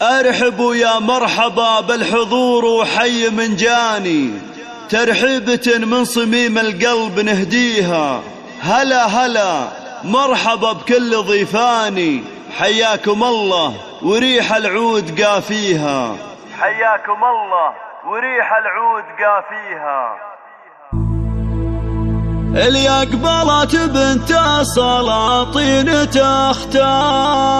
أرحبوا يا مرحبا بالحضور وحي من جاني، ترحيبة من صميم القلب نهديها. هلا هلا مرحبا بكل ضيفاني، حياكم الله وريح العود قافيها. حياكم الله وريح العود قافيها. اللي أقبلت بنت السلاطين تختال،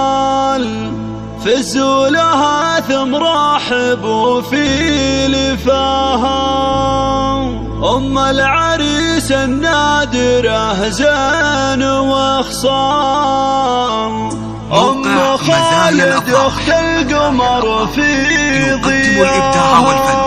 فزوا لها ثم رحبوا في لفاها. أم العريس النادرة زين وخصام، أم خالد أخت القمر في ضياها.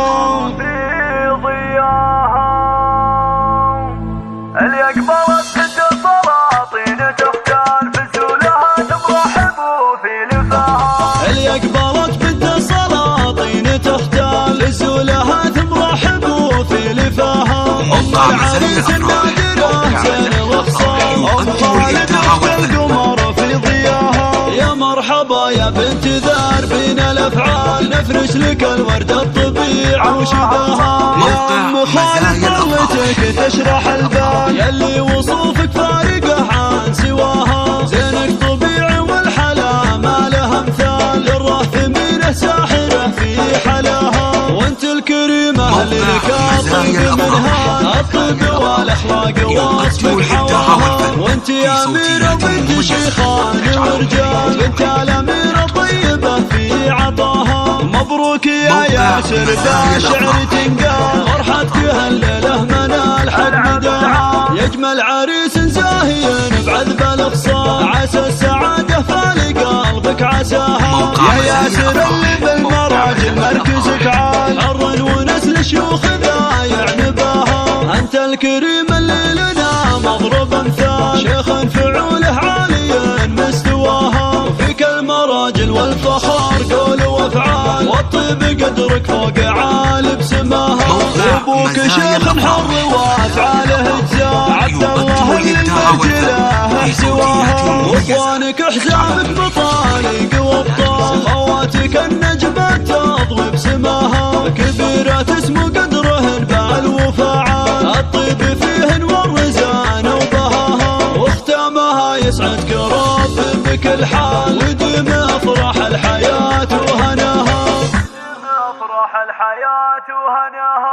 اللي أقبلت بنت السلاطين تختال، فزوا لها ثم رحبوا في لفاها. اللي أقبلت بنت السلاطين تختال، فزوا لها ثم رحبوا في لفاها. أم العريس النادرة زين وخصام، أم خالد أخت القمر في ضياها. يا مرحبا يا بنت ذاربين الأفعال، نفرش لك الورد الطبيع وشباها. يا أم خالد ظلتك تشرح البال، يلي وصوفك فارقه عن سواها. زينك طبيعي والحلا ما له امثال، للرهف منه ساحره في حلاها. وانت الكريمه اللي لك الطيب منها، الطيب والاخلاق وصفك حواها. وانت يا اميره بنت شيخان ورجال، بنت الاميره طيبه في عطاها. مبروك يا ياسر ذا شعر تنقال، فرحتك هالليله منال حق مداها. يجمل عريس زاهين بعذب الاخصام، عسى السعاده فلقلبك عساها. يا ياسر اللي بالمراجل مركزك عال، حر ونسل شيوخ ذايع نباها. انت الكريم اللي لنا مضرب امثال، شيخ فعوله عالي مستواها. وفيك المراجل والفخار قول وافعال، والطيب قدرك فوق عالي بسماها. ابوك شيخ حر وافعاله اجزاء، عبد الله اللي المرجله احسواها. واخوانك حزامك بطالق وابطال، خواتك النجمه تضوي بسماها. كبيره تسمو قدرهن بالوفاعال، الطيب فيهن والرزان وبهاها. واختامها يسعدك رب بكل حال، وديم افراح الحياه وهناها. افراح الحياه وهناها.